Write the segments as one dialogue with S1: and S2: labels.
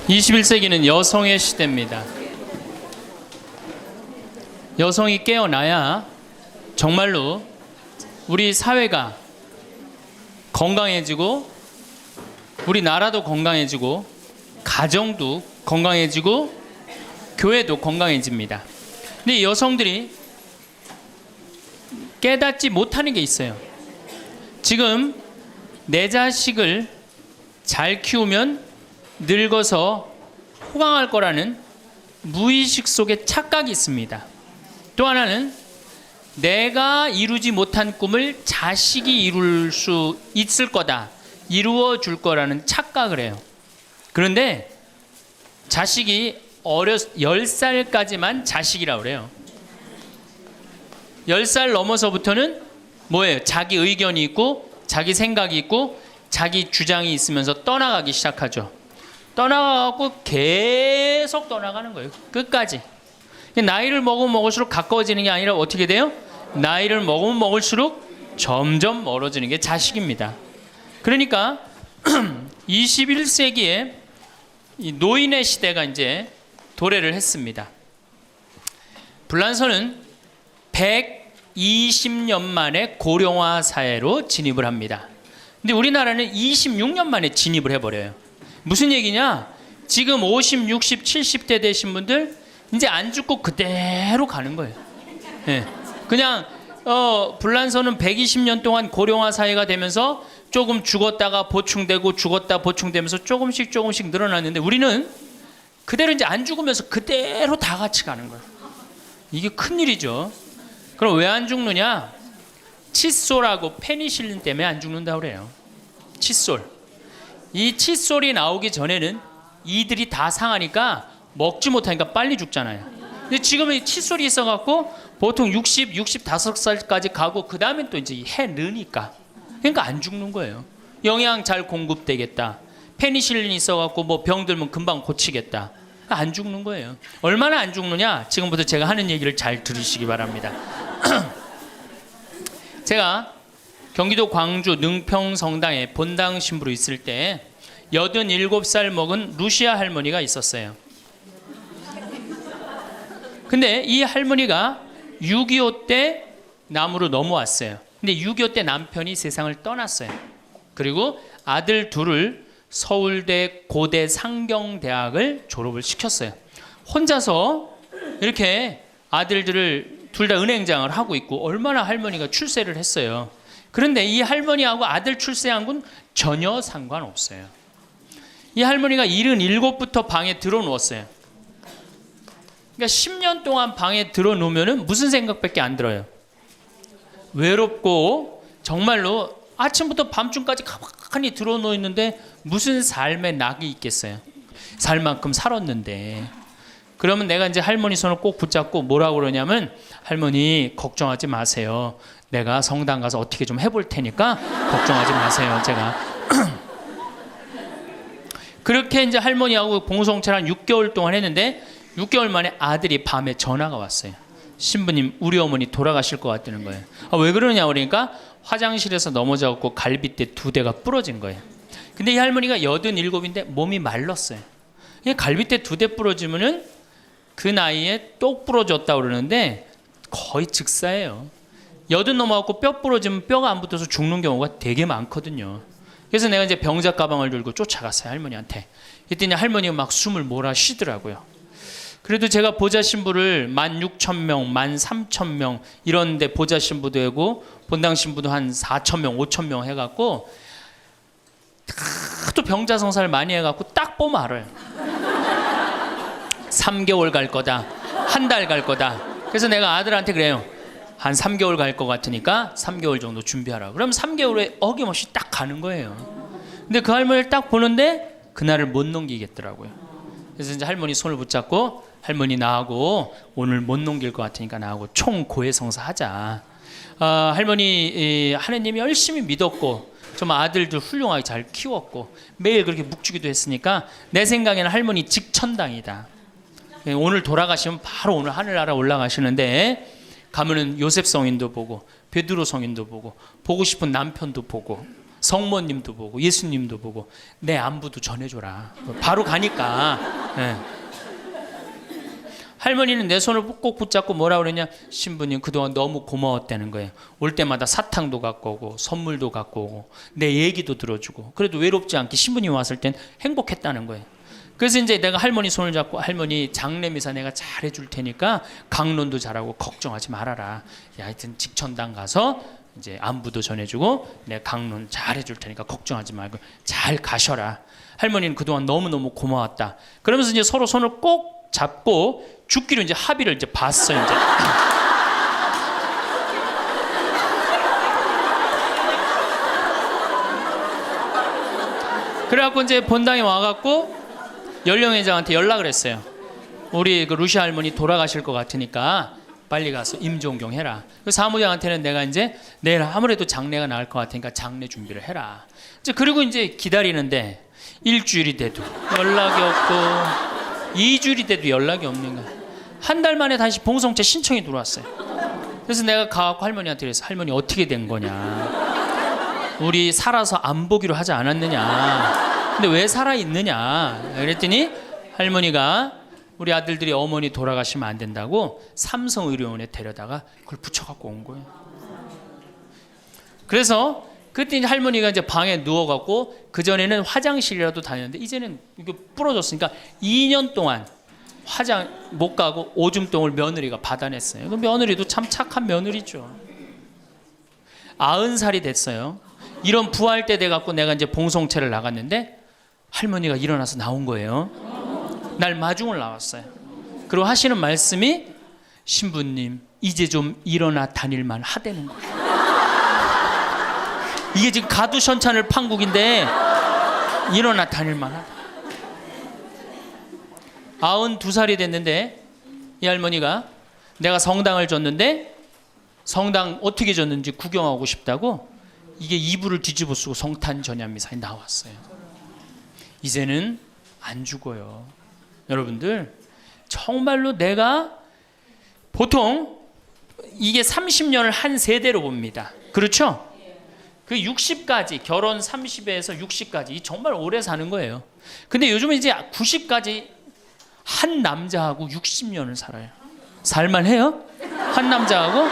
S1: 21세기는 여성의 시대입니다. 여성이 깨어나야 정말로 우리 사회가 건강해지고 우리 나라도 건강해지고 가정도 건강해지고 교회도 건강해집니다. 근데 여성들이 깨닫지 못하는 게 있어요. 지금 내 자식을 잘 키우면 늙어서 호강할 거라는 무의식 속에 착각이 있습니다. 또 하나는 내가 이루지 못한 꿈을 자식이 이룰 수 있을 거다, 이루어 줄 거라는 착각을 해요. 그런데 자식이 10살까지만 자식이라고 그래요. 10살 넘어서부터는 뭐예요? 자기 의견이 있고 자기 생각이 있고 자기 주장이 있으면서 떠나가기 시작하죠. 떠나가고 계속 떠나가는 거예요. 끝까지. 나이를 먹으면 먹을수록 가까워지는 게 아니라 어떻게 돼요? 나이를 먹으면 먹을수록 점점 멀어지는 게 자식입니다. 그러니까 21세기에 이 노인의 시대가 이제 도래를 했습니다. 불란서는 120년 만에 고령화 사회로 진입을 합니다. 근데 우리나라는 26년 만에 진입을 해버려요. 무슨 얘기냐? 지금 50, 60, 70대 되신 분들 이제 안 죽고 그대로 가는 거예요. 네. 그냥 불란서는 120년 동안 고령화 사회가 되면서 조금 죽었다가 보충되고 죽었다 보충되면서 조금씩 늘어났는데 우리는 그대로 이제 안 죽으면서 그대로 다 같이 가는 거예요. 이게 큰일이죠. 그럼 왜 안 죽느냐? 칫솔하고 페니실린 때문에 안 죽는다고 그래요. 칫솔. 이 칫솔이 나오기 전에는 이들이 다 상하니까 먹지 못하니까 빨리 죽잖아요. 근데 지금은 칫솔이 있어갖고 보통 60, 65살까지 가고 그 다음에 또 이제 해 느니까 그러니까 안 죽는 거예요. 영양 잘 공급되겠다. 페니실린이 있어갖고 뭐 병 들면 금방 고치겠다. 안 죽는 거예요. 얼마나 안 죽느냐? 지금부터 제가 하는 얘기를 잘 들으시기 바랍니다. 제가 경기도 광주 능평 성당에 본당 신부로 있을 때 87살 먹은 루시아 할머니가 있었어요. 근데 이 할머니가 6.25 때 남으로 넘어왔어요. 근데 6.25 때 남편이 세상을 떠났어요. 그리고 아들 둘을 서울대 고대 상경대학을 졸업을 시켰어요. 혼자서 이렇게 아들들을 둘 다 은행장을 하고 있고 얼마나 할머니가 출세를 했어요. 그런데 이 할머니하고 아들 출세한 건 전혀 상관없어요. 이 할머니가 77부터 방에 들어누웠어요. 그러니까 10년 동안 방에 들어놓으면 무슨 생각밖에 안 들어요? 외롭고 정말로 아침부터 밤중까지 가만히 들어놓여 있는데 무슨 삶의 낙이 있겠어요? 살 만큼 살았는데. 그러면 내가 이제 할머니 손을 꼭 붙잡고 뭐라고 그러냐면 할머니 걱정하지 마세요. 내가 성당 가서 어떻게 좀 해볼 테니까 걱정하지 마세요. 제가 그렇게 이제 할머니하고 봉송체를 한 6개월 동안 했는데 6개월 만에 아들이 밤에 전화가 왔어요. 신부님 우리 어머니 돌아가실 것 같다는 거예요. 왜 그러냐 그러니까 화장실에서 넘어져갖고 갈비뼈 2대가 부러진 거예요. 근데 이 할머니가 87인데 몸이 말랐어요. 갈비뼈 2대 부러지면은 그 나이에 똑 부러졌다고 그러는데 거의 즉사예요. 80 넘어갖고 뼈 부러지면 뼈가 안 붙어서 죽는 경우가 되게 많거든요. 그래서 내가 이제 병자 가방을 들고 쫓아갔어요, 할머니한테. 그랬더니 할머니가 막 숨을 몰아 쉬더라고요. 그래도 제가 보좌 신부를 16,000명, 13,000명 이런 데 보좌 신부도 하고 본당 신부도 한 4,000명, 5,000명 해갖고 또 병자 성사를 많이 해갖고 딱 보면 알아요. 3개월 갈 거다, 한 달 갈 거다. 그래서 내가 아들한테 그래요. 한 3개월 갈 것 같으니까 3개월 정도 준비하라. 그럼 3개월에 어김없이 딱 가는 거예요. 근데 그 할머니를 딱 보는데 그날을 못 넘기겠더라고요. 그래서 이제 할머니 손을 붙잡고 할머니 나하고 오늘 못 넘길 것 같으니까 나하고 총 고해성사 하자. 할머니 하느님이 열심히 믿었고 좀 아들들 훌륭하게 잘 키웠고 매일 그렇게 묵주기도 했으니까 내 생각에는 할머니 직천당이다. 오늘 돌아가시면 바로 오늘 하늘나라 올라가시는데 가면은 요셉 성인도 보고 베드로 성인도 보고 싶은 남편도 보고 성모님도 보고 예수님도 보고 내 안부도 전해줘라. 바로 가니까. 예. 할머니는 내 손을 꼭 붙잡고 뭐라 그러냐, 신부님 그동안 너무 고마웠다는 거예요. 올 때마다 사탕도 갖고 오고 선물도 갖고 오고 내 얘기도 들어주고 그래도 외롭지 않게 신부님 왔을 땐 행복했다는 거예요. 그래서 이제 내가 할머니 손을 잡고, 할머니 장례미사 내가 잘해줄 테니까 강론도 잘하고 걱정하지 말아라. 하여튼 직천당 가서 이제 안부도 전해주고 내 강론 잘해줄 테니까 걱정하지 말고 잘 가셔라. 할머니는 그동안 너무너무 고마웠다. 그러면서 이제 서로 손을 꼭 잡고 죽기로 이제 합의를 이제 봤어요. 이제. 그래갖고 이제 본당에 와갖고 연령회장한테 연락을 했어요. 우리 그 루시 할머니 돌아가실 것 같으니까 빨리 가서 임종경 해라. 그 사무장한테는 내가 이제 내일 아무래도 장례가 나을 것 같으니까 장례 준비를 해라. 이제 그리고 이제 기다리는데 일주일이 돼도 연락이 없고 2주일이 돼도 연락이 없는 거야. 한 달 만에 다시 봉송체 신청이 들어왔어요. 그래서 내가 가갖고 할머니한테 그랬어. 할머니 어떻게 된 거냐? 우리 살아서 안 보기로 하지 않았느냐? 근데 왜 살아있느냐? 그랬더니 할머니가 우리 아들들이 어머니 돌아가시면 안 된다고 삼성의료원에 데려다가 그걸 붙여갖고 온 거예요. 그래서 그때 이제 할머니가 이제 방에 누워갖고, 그전에는 화장실이라도 다녔는데 이제는 이게 부러졌으니까 2년 동안 화장 못 가고 오줌똥을 며느리가 받아냈어요. 그 며느리도 참 착한 며느리죠. 90살이 됐어요. 이런 부활 때 돼갖고 내가 이제 봉송체를 나갔는데 할머니가 일어나서 나온 거예요. 날 마중을 나왔어요. 그리고 하시는 말씀이, 신부님 이제 좀 일어나 다닐만 하다는 거예요. 이게 지금 가두션찬을 판국인데 일어나 다닐만 하다. 92살이 됐는데 이 할머니가 내가 성당을 줬는데 성당 어떻게 줬는지 구경하고 싶다고 이게 이불을 뒤집어 쓰고 성탄 전야미사에 나왔어요. 이제는 안 죽어요. 여러분들 정말로 내가 보통 이게 30년을 한 세대로 봅니다. 그렇죠? 그 60까지, 결혼 30에서 60까지 정말 오래 사는 거예요. 근데 요즘은 이제 90까지 한 남자하고 60년을 살아요. 살만해요? 한 남자하고?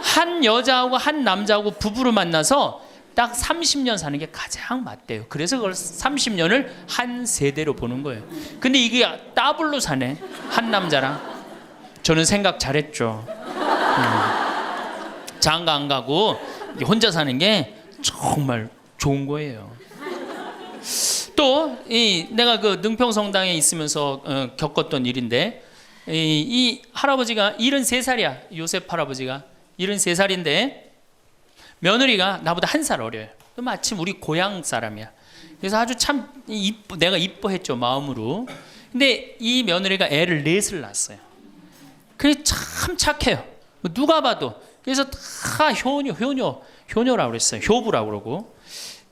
S1: 한 여자하고 한 남자하고 부부로 만나서 딱 30년 사는 게 가장 맞대요. 그래서 그걸 30년을 한 세대로 보는 거예요. 근데 이게 더블로 사네, 한 남자랑. 저는 생각 잘했죠. 장가 안 가고 혼자 사는 게 정말 좋은 거예요. 또 내가 그 능평성당에 있으면서 겪었던 일인데, 이 할아버지가 73살이야. 요셉 할아버지가 73살인데 며느리가 나보다 1살 어려요. 마침 우리 고향 사람이야. 그래서 아주 참 내가 이뻐했죠, 마음으로. 근데 이 며느리가 애를 4을 낳았어요. 참 착해요. 누가 봐도. 그래서 다 효녀라고 그랬어요. 효부라고 그러고.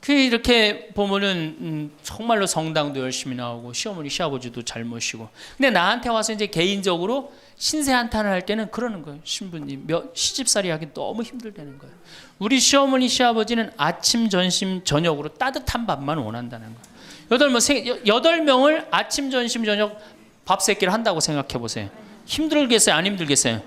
S1: 이렇게 보면은 정말로 성당도 열심히 나오고 시어머니 시아버지도 잘 모시고. 근데 나한테 와서 이제 개인적으로 신세 한탄을 할 때는 그러는 거예요. 신부님 시집살이 하기 너무 힘들다는 거예요. 우리 시어머니 시아버지는 아침 점심 저녁으로 따뜻한 밥만 원한다는 거예요. 8명을 아침 점심 저녁 밥 세끼를 한다고 생각해 보세요. 힘들겠어요? 안 힘들겠어요?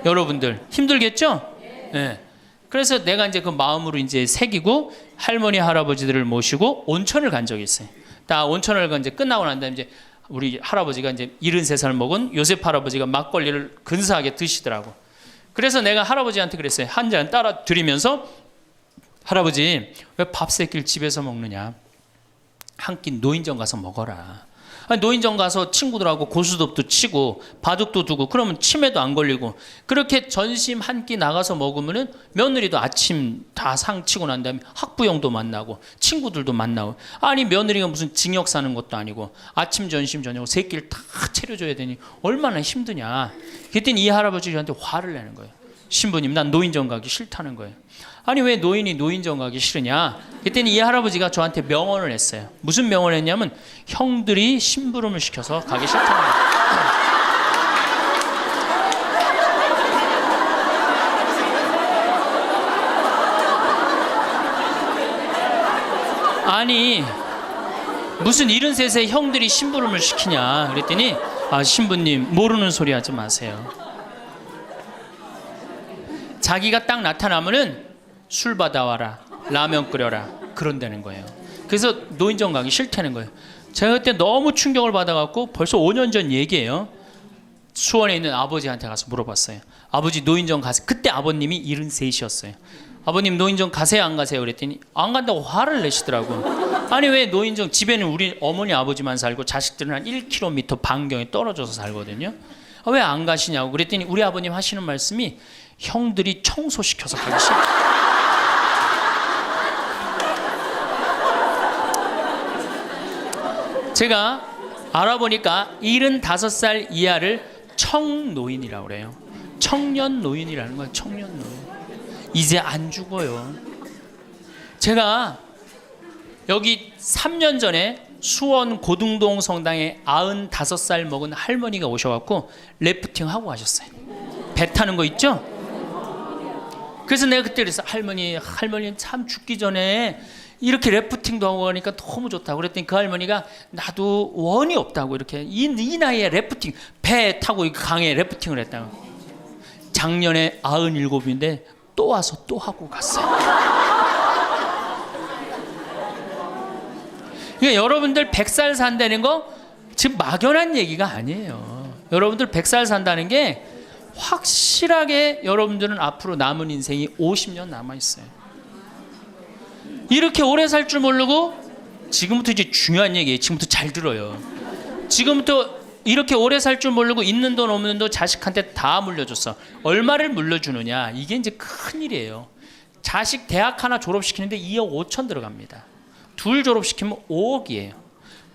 S1: 여러분들 힘들겠죠? 네. 그래서 내가 이제 그 마음으로 이제 새기고 할머니 할아버지들을 모시고 온천을 간 적이 있어요. 다 온천을 간 이제 끝나고 난 다음에 이제 우리 할아버지가 이제 73살 먹은 요셉 할아버지가 막걸리를 근사하게 드시더라고. 그래서 내가 할아버지한테 그랬어요. 한 잔 따라 드리면서, 할아버지 왜 밥 세끼를 집에서 먹느냐? 한 끼 노인정 가서 먹어라. 노인정 가서 친구들하고 고스톱도 치고 바둑도 두고 그러면 치매도 안 걸리고, 그렇게 전심 한 끼 나가서 먹으면은 며느리도 아침 다 상 치고 난 다음에 학부형도 만나고 친구들도 만나고. 아니 며느리가 무슨 징역 사는 것도 아니고 아침 점심 저녁 세 끼를 다 차려줘야 되니 얼마나 힘드냐. 그랬더니 이 할아버지 저한테 화를 내는 거예요. 신부님 난 노인정 가기 싫다는 거예요. 아니 왜 노인이 노인정 가기 싫으냐. 그랬더니 이 할아버지가 저한테 명언을 했어요. 무슨 명언을 했냐면, 형들이 심부름을 시켜서 가기 싫다는 거예요. 아니 무슨 73세 형들이 심부름을 시키냐 그랬더니 신부님 모르는 소리 하지 마세요. 자기가 딱 나타나면은 술 받아와라, 라면 끓여라 그런다는 거예요. 그래서 노인정 가기 싫다는 거예요. 제가 그때 너무 충격을 받아갖고 벌써 5년 전 얘기예요. 수원에 있는 아버지한테 가서 물어봤어요. 아버지 노인정 가세요. 그때 아버님이 73이셨어요. 아버님 노인정 가세요 안 가세요 그랬더니 안 간다고 화를 내시더라고. 아니 왜 노인정, 집에는 우리 어머니 아버지만 살고 자식들은 한 1km 반경에 떨어져서 살거든요. 왜 안 가시냐고 그랬더니 우리 아버님 하시는 말씀이 형들이 청소시켜서 가기 싫다. 제가 알아보니까 75살 이하를 청노인이라고 그래요. 청년 노인이라는 거예요. 청년 노인. 이제 안 죽어요. 제가 여기 3년 전에 수원 고등동 성당에 95살 먹은 할머니가 오셔갖고 래프팅 하고 가셨어요. 배 타는 거 있죠? 그래서 내가 그때 그랬어. 할머니 참 죽기 전에 이렇게 래프팅도 하고 가니까 너무 좋다고 그랬더니 그 할머니가 나도 원이 없다고 이렇게 이 나이에 래프팅 배 타고 강에 래프팅을 했다고. 작년에 97인데 또 와서 또 하고 갔어요. 그러니까 여러분들 100살 산다는 거 지금 막연한 얘기가 아니에요. 여러분들 100살 산다는 게 확실하게 여러분들은 앞으로 남은 인생이 50년 남아있어요. 이렇게 오래 살 줄 모르고 지금부터 이제 중요한 얘기예요. 지금부터 잘 들어요. 지금부터 이렇게 오래 살 줄 모르고 있는 돈 없는 돈 자식한테 다 물려줬어. 얼마를 물려주느냐 이게 이제 큰일이에요. 자식 대학 하나 졸업시키는데 2억 5천 들어갑니다. 둘 졸업시키면 5억이에요.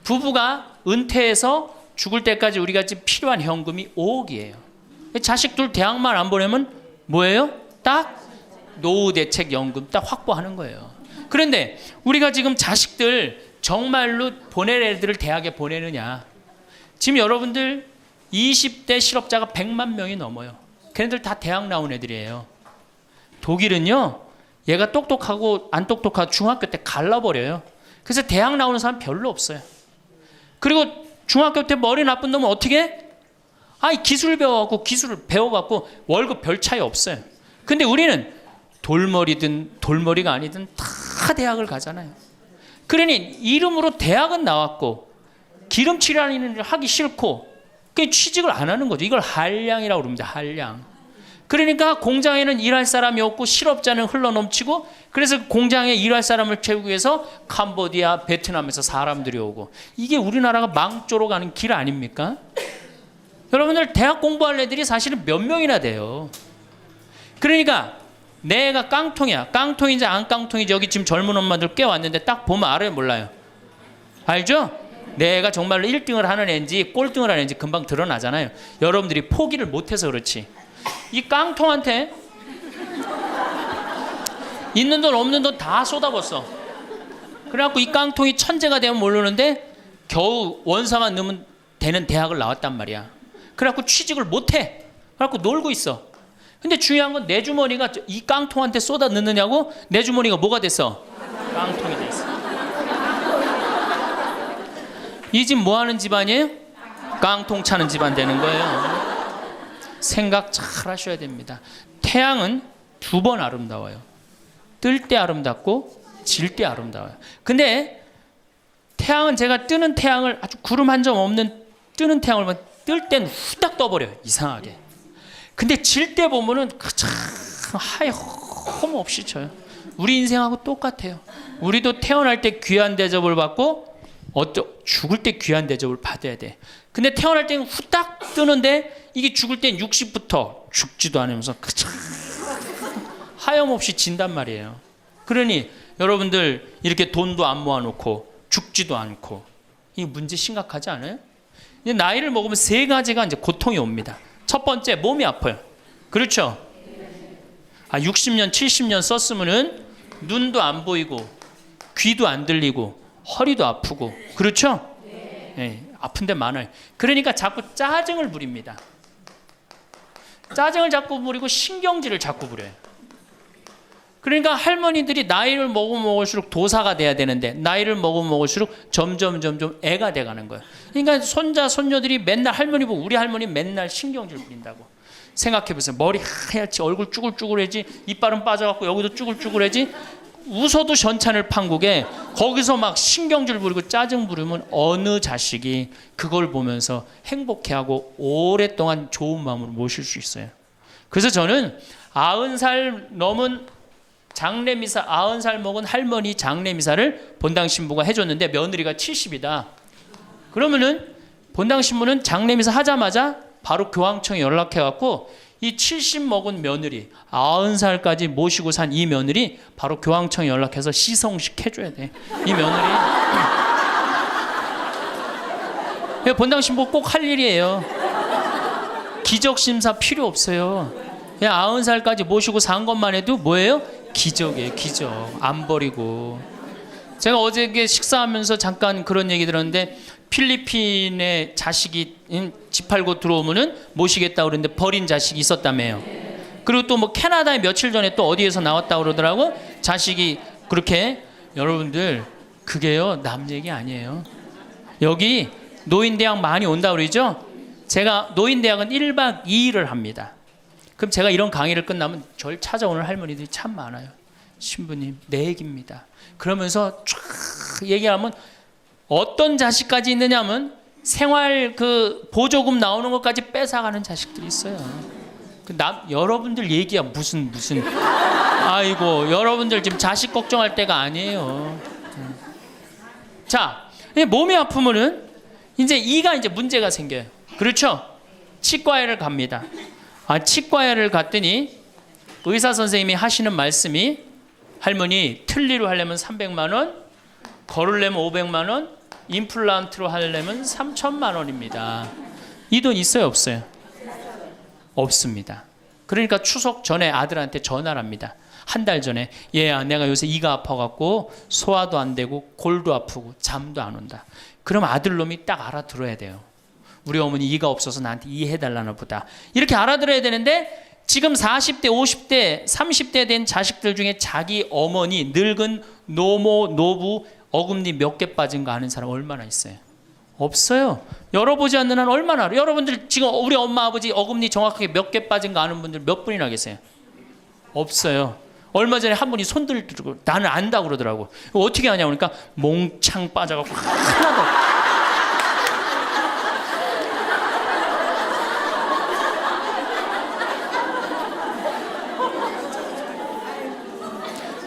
S1: 부부가 은퇴해서 죽을 때까지 우리가 지금 필요한 현금이 5억이에요. 자식 둘 대학만 안 보내면 뭐예요? 딱 노후대책연금 딱 확보하는 거예요. 그런데 우리가 지금 자식들 정말로 보낼 애들을 대학에 보내느냐. 지금 여러분들 20대 실업자가 100만 명이 넘어요. 걔네들 다 대학 나온 애들이에요. 독일은요, 얘가 똑똑하고 안 똑똑하고 중학교 때 갈라버려요. 그래서 대학 나오는 사람 별로 없어요. 그리고 중학교 때 머리 나쁜 놈은 어떻게 해? 기술 배워갖고 기술을 배워갖고 월급 별 차이 없어요. 근데 우리는 돌머리든 돌머리가 아니든 다 대학을 가잖아요. 그러니 이름으로 대학은 나왔고 기름칠하는 일을 하기 싫고 취직을 안 하는 거죠. 이걸 한량이라고 그럽니다. 한량. 그러니까 공장에는 일할 사람이 없고 실업자는 흘러넘치고 그래서 공장에 일할 사람을 채우기 위해서 캄보디아, 베트남에서 사람들이 오고 이게 우리나라가 망조로 가는 길 아닙니까? 여러분들 대학 공부할 애들이 사실은 몇 명이나 돼요. 그러니까 내가 깡통이야. 깡통인지 안 깡통인지 여기 지금 젊은 엄마들 꽤 왔는데 딱 보면 알아요 몰라요? 알죠? 내가 정말로 1등을 하는 애인지 꼴등을 하는 애인지 금방 드러나잖아요. 여러분들이 포기를 못해서 그렇지. 이 깡통한테 있는 돈 없는 돈 다 쏟아붓어. 그래갖고 이 깡통이 천재가 되면 모르는데 겨우 원서만 넣으면 되는 대학을 나왔단 말이야. 그래갖고 취직을 못해. 그래갖고 놀고 있어. 근데 중요한 건 내 주머니가 이 깡통한테 쏟아 넣느냐고 내 주머니가 뭐가 됐어? 깡통이 됐어. 이 집 뭐 하는 집안이에요? 깡통 차는 집안 되는 거예요. 생각 잘 하셔야 됩니다. 태양은 두 번 아름다워요. 뜰 때 아름답고 질 때 아름다워요. 근데 태양은 제가 뜨는 태양을 아주 구름 한 점 없는 뜨는 태양을 보면 뜰 땐 후딱 떠버려요. 이상하게. 근데 질 때 보면은 참 하염 없이 져요. 우리 인생하고 똑같아요. 우리도 태어날 때 귀한 대접을 받고 죽을 때 귀한 대접을 받아야 돼. 근데 태어날 때는 후딱 뜨는데 이게 죽을 땐 60부터 죽지도 않으면서 하염없이 진단 말이에요. 그러니 여러분들 이렇게 돈도 안 모아놓고 죽지도 않고 이 문제 심각하지 않아요? 이제 나이를 먹으면 세 가지가 이제 고통이 옵니다. 첫 번째 몸이 아파요. 그렇죠? 60년 70년 썼으면은 눈도 안 보이고 귀도 안 들리고 허리도 아프고 그렇죠? 네, 아픈 데 많아요. 그러니까 자꾸 짜증을 부립니다. 짜증을 자꾸 부리고 신경질을 자꾸 부려요. 그러니까 할머니들이 나이를 먹으면 먹을수록 도사가 돼야 되는데 나이를 먹으면 먹을수록 점점 애가 돼가는 거예요. 그러니까 손자 손녀들이 맨날 할머니 보고 우리 할머니 맨날 신경질 부린다고. 생각해보세요. 머리 하얗지, 얼굴 쭈글쭈글해지, 이빨은 빠져갖고 여기도 쭈글쭈글해지. 웃어도 현찬을 판국에 거기서 막 신경질 부리고 짜증 부리면 어느 자식이 그걸 보면서 행복해하고 오랫동안 좋은 마음으로 모실 수 있어요. 그래서 저는 90살 넘은 장례미사, 90살 먹은 할머니 장례미사를 본당 신부가 해줬는데 며느리가 70이다. 그러면은 본당 신부는 장례미사 하자마자 바로 교황청에 연락해갖고 이 70 먹은 며느리, 90살까지 모시고 산 이 며느리 바로 교황청에 연락해서 시성식 해줘야 돼. 이 며느리. 본당 신부 꼭 할 일이에요. 기적 심사 필요 없어요. 그냥 90살까지 모시고 산 것만 해도 뭐예요? 기적이에요, 기적. 안 버리고. 제가 어저께 식사하면서 잠깐 그런 얘기 들었는데 필리핀에 자식이 집 팔고 들어오면은 모시겠다고 그러는데 버린 자식이 있었다며요. 그리고 또 뭐 캐나다에 며칠 전에 또 어디에서 나왔다고 그러더라고. 자식이 그렇게. 여러분들 그게요 남 얘기 아니에요. 여기 노인대학 많이 온다고 그러죠. 제가 노인대학은 1박 2일을 합니다. 그럼 제가 이런 강의를 끝나면 절 찾아오는 할머니들이 참 많아요. 신부님 내 얘기입니다. 그러면서 쫙 얘기하면 어떤 자식까지 있느냐면 생활 그 보조금 나오는 것까지 뺏어가는 자식들이 있어요. 여러분들 얘기야 무슨 아이고 여러분들 지금 자식 걱정할 때가 아니에요. 자, 몸이 아프면은 이제 이가 이제 문제가 생겨요. 그렇죠? 치과에를 갑니다. 치과에를 갔더니 의사 선생님이 하시는 말씀이 할머니 틀니로 하려면 300만 원, 걸으려면 500만 원, 임플란트로 하려면 3천만 원입니다. 이 돈 있어요, 없어요? 없습니다. 그러니까 추석 전에 아들한테 전화를 합니다. 한 달 전에 얘야 내가 요새 이가 아파갖고 소화도 안 되고 골도 아프고 잠도 안 온다. 그럼 아들놈이 딱 알아들어야 돼요. 우리 어머니 이가 없어서 나한테 이해해달라나 보다. 이렇게 알아들어야 되는데 지금 40대, 50대, 30대 된 자식들 중에 자기 어머니, 늙은 노모, 노부, 어금니 몇 개 빠진 거 아는 사람 얼마나 있어요? 없어요. 열어보지 않는 한 얼마나 알아요? 여러분들 지금 우리 엄마, 아버지 어금니 정확하게 몇 개 빠진 거 아는 분들 몇 분이나 계세요? 없어요. 얼마 전에 한 분이 손들 들고 나는 안다고 그러더라고. 어떻게 아냐 그러니까 몽창 빠져갖고 하나도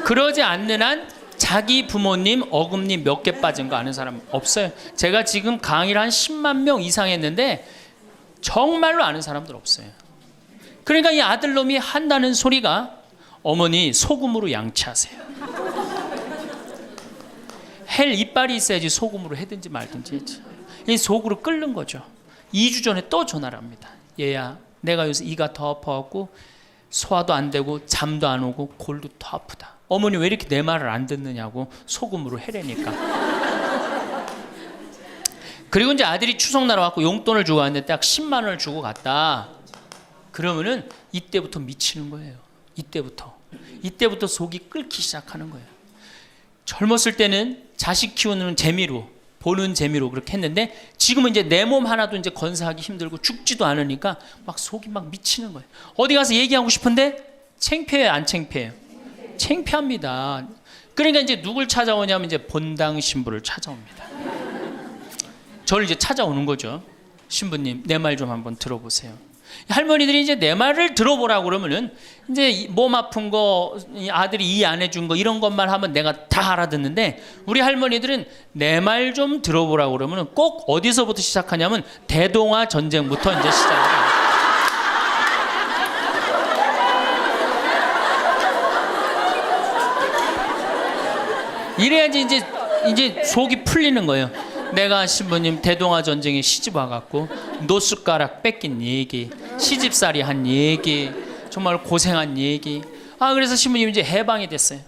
S1: 그러지 않는 한 자기 부모님 어금니 몇 개 빠진 거 아는 사람 없어요. 제가 지금 강의를 한 10만 명 이상 했는데 정말로 아는 사람들 없어요. 그러니까 이 아들놈이 한다는 소리가 어머니 소금으로 양치하세요. 헬 이빨이 있어야지 소금으로 해든지 말든지 했지. 이 속으로 끓는 거죠. 2주 전에 또 전화를 합니다. 얘야 내가 요새 이가 더 아파갖고 소화도 안 되고 잠도 안 오고 골도 더 아프다. 어머니 왜 이렇게 내 말을 안 듣느냐고 소금으로 해래니까. 그리고 이제 아들이 추석날 와갖고 용돈을 주고 왔는데 딱 10만 원을 주고 갔다. 그러면은 이때부터 미치는 거예요. 이때부터 속이 끓기 시작하는 거예요. 젊었을 때는 자식 키우는 재미로 보는 재미로 그렇게 했는데 지금은 이제 내 몸 하나도 이제 건사하기 힘들고 죽지도 않으니까 막 속이 막 미치는 거예요. 어디 가서 얘기하고 싶은데 창피해요, 안 창피해요? 창피합니다. 그러니까 이제 누굴 찾아오냐면 이제 본당 신부를 찾아옵니다. 저를 이제 찾아오는 거죠. 신부님, 내 말 좀 한번 들어보세요. 할머니들이 이제 내 말을 들어보라고 그러면은 이제 몸 아픈 거, 아들이 이해 안 해준 거 이런 것만 하면 내가 다 알아듣는데 우리 할머니들은 내 말 좀 들어보라고 그러면은 꼭 어디서부터 시작하냐면 대동아 전쟁부터 이제 시작해요. 이래야지 이제 속이 풀리는 거예요. 내가 신부님 대동아 전쟁에 시집 와갖고 노숟가락 뺏긴 얘기, 시집살이 한 얘기, 정말 고생한 얘기. 그래서 신부님 이제 해방이 됐어요.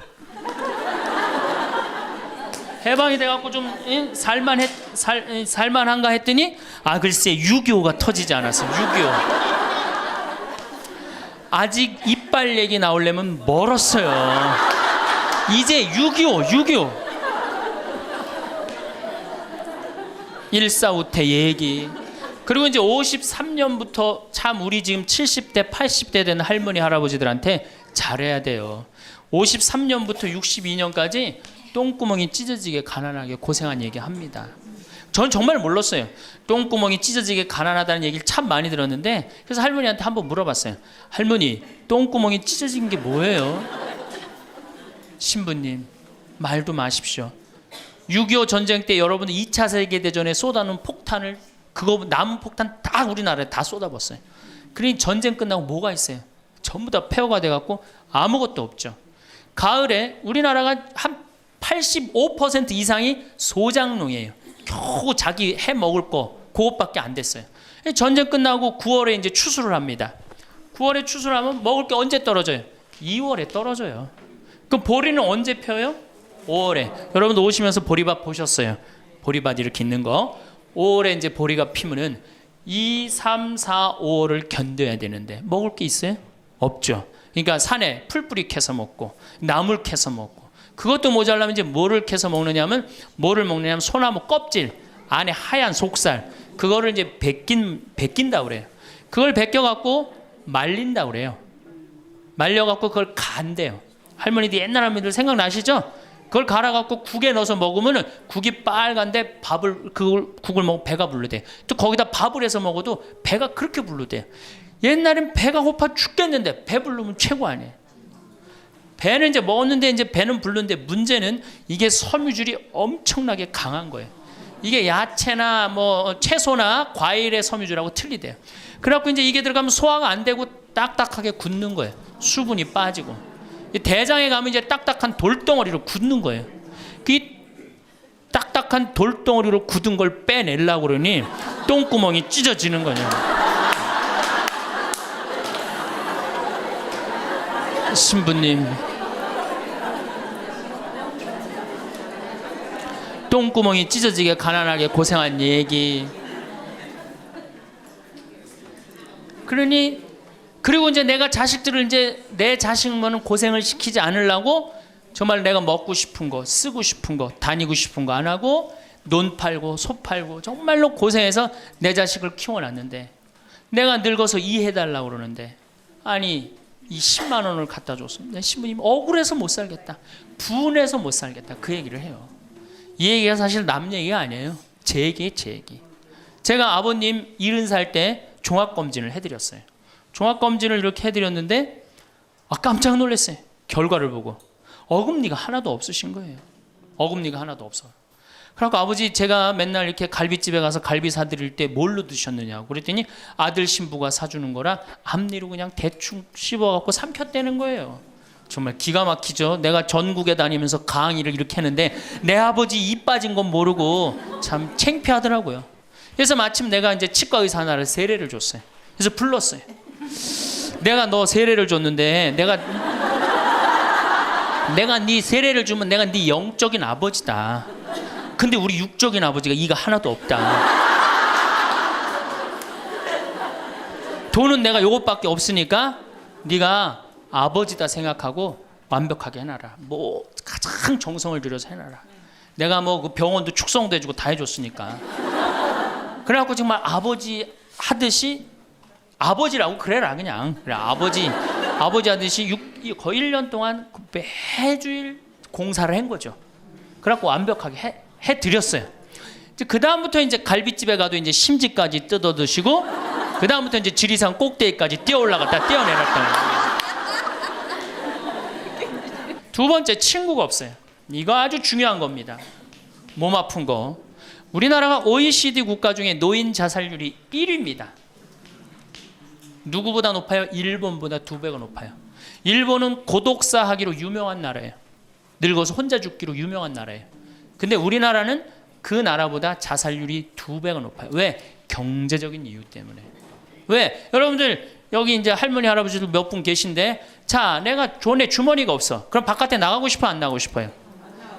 S1: 해방이 돼갖고 좀 살만한가 했더니 글쎄 6.25가 터지지 않았어요. 6.25. 아직 이빨 얘기 나오려면 멀었어요. 이제 6.25 일사후퇴 얘기. 그리고 이제 53년부터 참 우리 지금 70대 80대 되는 할머니 할아버지들한테 잘해야 돼요. 53년부터 62년까지 똥구멍이 찢어지게 가난하게 고생한 얘기 합니다. 전 정말 몰랐어요. 똥구멍이 찢어지게 가난하다는 얘기를 참 많이 들었는데, 그래서 할머니한테 한번 물어봤어요. 할머니, 똥구멍이 찢어진 게 뭐예요? 신부님, 말도 마십시오. 6.25 전쟁 때 여러분들 2차 세계대전에 쏟아놓은 폭탄을, 그거 남은 폭탄 다 우리나라에 다 쏟아붓었어요. 그러니 전쟁 끝나고 뭐가 있어요? 전부 다 폐허가 돼갖고 아무것도 없죠. 가을에 우리나라가 한 85% 이상이 소작농이에요. 겨우 자기 해 먹을 거 그것밖에 안 됐어요. 전쟁 끝나고 9월에 이제 추수를 합니다. 9월에 추수를 하면 먹을 게 언제 떨어져요? 2월에 떨어져요. 그럼 보리는 언제 펴요? 5월에. 여러분도 오시면서 보리밭 보셨어요? 보리밭 이렇게 있는 거. 5월에 이제 보리가 피면은 2, 3, 4, 5월을 견뎌야 되는데 먹을 게 있어요? 없죠. 그러니까 산에 풀뿌리 캐서 먹고 나물 캐서 먹고, 그것도 모자라면 이제 뭐를 캐서 먹느냐면, 뭐를 먹느냐면 소나무 껍질 안에 하얀 속살, 그거를 이제 벗긴다 그래요. 그걸 벗겨갖고 말린다 그래요. 말려갖고 그걸 간대요. 할머니들, 옛날 할머니들 생각나시죠? 그걸 갈아갖고 국에 넣어서 먹으면 국이 빨간데 국을 먹으면 배가 부르대. 또 거기다 밥을 해서 먹어도 배가 그렇게 부르대. 옛날엔 배가 고파 죽겠는데 배 부르면 최고 아니에요. 배는 이제 먹었는데 이제 배는 부르는데, 문제는 이게 섬유질이 엄청나게 강한 거예요. 이게 야채나 뭐 채소나 과일의 섬유질하고 틀리대요. 그래갖고 이제 이게 들어가면 소화가 안 되고 딱딱하게 굳는 거예요. 수분이 빠지고. 대장에 가면 이제 딱딱한 돌덩어리로 굳는 거예요. 그 딱딱한 돌덩어리로 굳은 걸 빼내려고 그러니 똥구멍이 찢어지는 거예요. 신부님, 똥구멍이 찢어지게 가난하게 고생한 얘기. 그리고 이제 내가 자식들을, 이제 내 자식만은 고생을 시키지 않으려고 정말 내가 먹고 싶은 거, 쓰고 싶은 거, 다니고 싶은 거 안 하고 논 팔고 소 팔고 정말로 고생해서 내 자식을 키워놨는데, 내가 늙어서 이해해달라고 그러는데, 아니 이 10만 원을 갖다 줬습니다. 신부님 억울해서 못 살겠다, 분해서 못 살겠다, 그 얘기를 해요. 이 얘기가 사실 남 얘기가 아니에요. 제 얘기예요, 제 얘기. 제가 아버님 70살 때 종합검진을 해드렸어요. 종합검진을 이렇게 해드렸는데 깜짝 놀랐어요. 결과를 보고 어금니가 하나도 없으신 거예요. 어금니가 하나도 없어. 그러니까 아버지, 제가 맨날 이렇게 갈비집에 가서 갈비 사드릴 때 뭘로 드셨느냐고 그랬더니 아들 신부가 사주는 거라 앞니로 그냥 대충 씹어갖고 삼켰다는 거예요. 정말 기가 막히죠. 내가 전국에 다니면서 강의를 이렇게 했는데 내 아버지 입 빠진 건 모르고 참 창피하더라고요. 그래서 마침 내가 이제 치과 의사 하나를 세례를 줬어요. 그래서 불렀어요. 내가 너 세례를 줬는데 내가 네 세례를 주면 내가 네 영적인 아버지다. 근데 우리 육적인 아버지가 이가 하나도 없다. 돈은 내가 요것밖에 없으니까 네가 아버지다 생각하고 완벽하게 해놔라. 뭐 가장 정성을 들여서 해놔라. 내가 뭐 그 병원도 축성도 해주고 다 해줬으니까. 그래갖고 정말 아버지 하듯이, 아버지라고 그래라 그냥. 그래, 아버지 하듯이 거의 1년 동안 매주일 공사를 한 거죠. 그래갖고 완벽하게 해드렸어요. 그 다음부터 이제 갈비집에 가도 이제 심지까지 뜯어 드시고, 그 다음부터 이제 지리산 꼭대기까지 뛰어 올라갔다 뛰어내렸다. 두 번째, 친구가 없어요. 이거 아주 중요한 겁니다. 몸 아픈 거. 우리나라가 OECD 국가 중에 노인 자살률이 1위입니다. 누구보다 높아요? 일본보다 2배가 높아요. 일본은 고독사 하기로 유명한 나라예요. 늙어서 혼자 죽기로 유명한 나라예요. 근데 우리나라는 그 나라보다 자살률이 2배가 높아요. 왜? 경제적인 이유 때문에. 왜? 여러분들 여기 이제 할머니 할아버지들 몇 분 계신데, 자, 내가 돈에 주머니가 없어. 그럼 바깥에 나가고 싶어, 안 나가고 싶어요?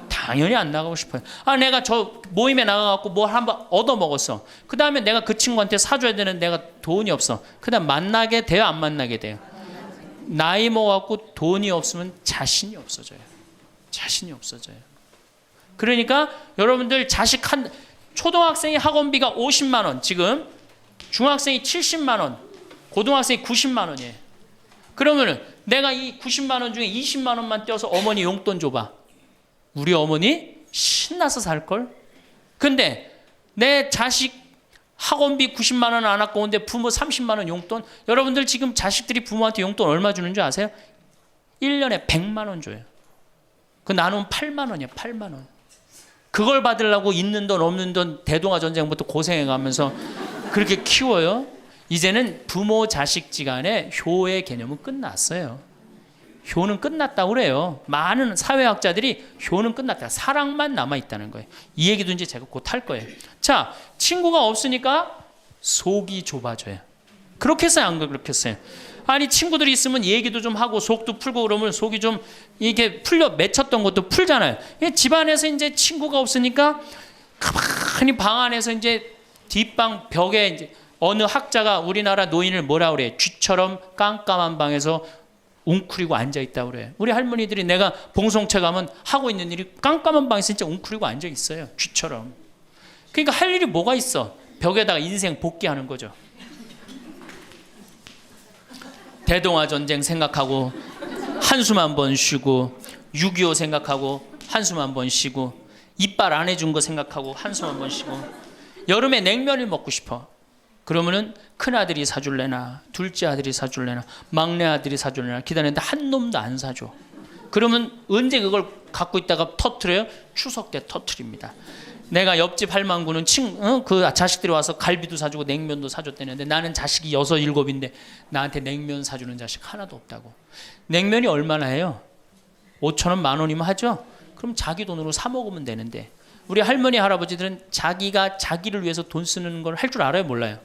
S1: 당연히 안 나가고 싶어요. 내가 저 모임에 나가갖고 뭘 한번 얻어 먹었어. 그 다음에 내가 그 친구한테 사줘야 되는 내가 돈이 없어. 그 다음 만나게 돼요, 안 만나게 돼요? 나이 먹어갖고 돈이 없으면 자신이 없어져요. 자신이 없어져요. 그러니까 여러분들 자식 초등학생이 학원비가 50만 원, 지금 중학생이 70만 원, 고등학생이 90만 원이에요. 그러면은 내가 이 90만 원 중에 20만 원만 떼어서 어머니 용돈 줘봐. 우리 어머니 신나서 살걸? 근데 내 자식 학원비 90만 원 안 갖고 오는데 부모 30만 원 용돈? 여러분들 지금 자식들이 부모한테 용돈 얼마 주는 줄 아세요? 1년에 100만 원 줘요. 그 나누면 8만 원이에요. 8만 원. 그걸 받으려고 있는 돈 없는 돈 대동아 전쟁부터 고생해가면서 그렇게 키워요. 이제는 부모 자식지간의 효의 개념은 끝났어요. 효는 끝났다고 그래요. 많은 사회학자들이 효는 끝났다. 사랑만 남아있다는 거예요. 이 얘기도 이제 제가 곧 할 거예요. 자, 친구가 없으니까 속이 좁아져요. 그렇게 했어요? 안 그렇게 했어요? 아니, 친구들이 있으면 얘기도 좀 하고 속도 풀고 그러면 속이 좀 이게 풀려 맺혔던 것도 풀잖아요. 집안에서 이제 친구가 없으니까 가만히 방 안에서 이제 뒷방 벽에 이제 어느 학자가 우리나라 노인을 뭐라 그래? 쥐처럼 깜깜한 방에서 웅크리고 앉아있다고 그래요. 우리 할머니들이 내가 봉송체 가면 하고 있는 일이 깜깜한 방에서 진짜 웅크리고 앉아있어요. 쥐처럼. 그러니까 할 일이 뭐가 있어? 벽에다가 인생 복귀하는 거죠. 대동아 전쟁 생각하고 한숨 한 번 쉬고 6.25 생각하고 한숨 한 번 쉬고 이빨 안 해준 거 생각하고 한숨 한 번 쉬고 여름에 냉면을 먹고 싶어. 그러면은 큰아들이 사줄래나 둘째 아들이 사줄래나 막내 아들이 사줄래나 기다리는데 한 놈도 안 사줘. 그러면 언제 그걸 갖고 있다가 터트려요? 추석 때 터트립니다. 내가 옆집 할망구는 그 자식들이 와서 갈비도 사주고 냉면도 사줬다는데 나는 자식이 6, 7인데 나한테 냉면 사주는 자식 하나도 없다고. 냉면이 얼마나 해요? 5천 원, 10,000원이면 하죠? 그럼 자기 돈으로 사 먹으면 되는데 우리 할머니 할아버지들은 자기가 자기를 위해서 돈 쓰는 걸 할 줄 알아요? 몰라요?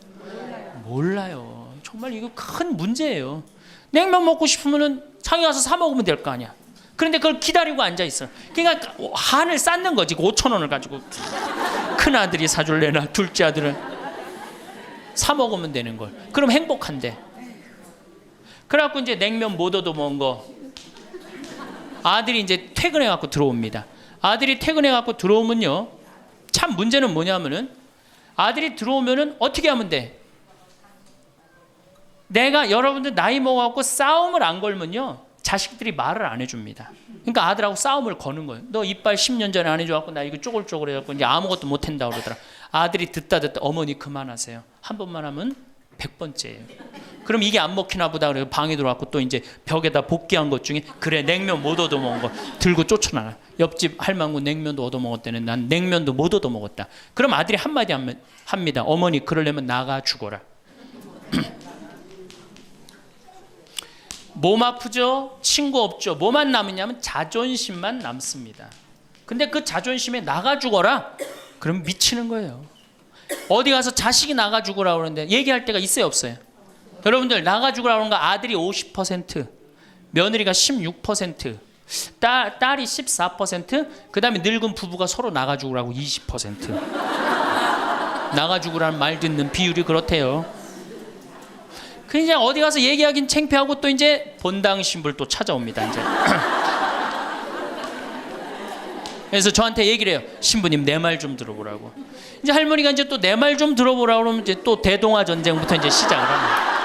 S1: 몰라요. 정말 이거 큰 문제예요. 냉면 먹고 싶으면 장에 가서 사 먹으면 될 거 아니야. 그런데 그걸 기다리고 앉아 있어. 그러니까 한을 쌓는 거지. 5천 원을 가지고 큰 아들이 사줄래나 둘째 아들은 사 먹으면 되는 걸. 그럼 행복한데. 그래갖고 이제 냉면 못 얻어 먹은 거 아들이 이제 퇴근해 갖고 들어옵니다. 아들이 퇴근해 갖고 들어오면요, 참 문제는 뭐냐면은 아들이 들어오면은 어떻게 하면 돼? 내가 여러분들 나이 먹어갖고 싸움을 안 걸면요, 자식들이 말을 안 해줍니다. 그러니까 아들하고 싸움을 거는 거예요. 너 이빨 10년 전에 안 해줘갖고 나 이거 쪼글쪼글 해갖고 이제 아무것도 못 한다고 그러더라. 아들이 듣다 어머니 그만하세요. 한 번만 하면 100번째예요. 그럼 이게 안 먹히나 보다 그래요. 방에 들어왔고 또 이제 벽에다 복귀한 것 중에 그래 냉면 못 얻어 먹은 거 들고 쫓아나가. 옆집 할망구 냉면도 얻어 먹었다는 난 냉면도 못 얻어 먹었다. 그럼 아들이 한마디 합니다. 어머니 그러려면 나가 죽어라. 몸 아프죠? 친구 없죠? 뭐만 남으냐면 자존심만 남습니다. 근데 그 자존심에 나가 죽어라? 그럼 미치는 거예요. 어디 가서 자식이 나가 죽으라 그러는데 얘기할 때가 있어요, 없어요? 여러분들 나가 죽으라 그러는 거 아들이 50%, 며느리가 16%, 딸이 14%, 그 다음에 늙은 부부가 서로 나가 죽으라고 20%. 나가 죽으라는 말 듣는 비율이 그렇대요. 그냥 어디 가서 얘기하긴 창피하고 또 이제 본당 신불 또 찾아옵니다. 이제. 그래서 저한테 얘기를 해요. 신부님 내 말 좀 들어보라고. 이제 할머니가 이제 또 내 말 좀 들어보라고 그러면 이제 또 대동아 전쟁부터 이제 시작을 합니다.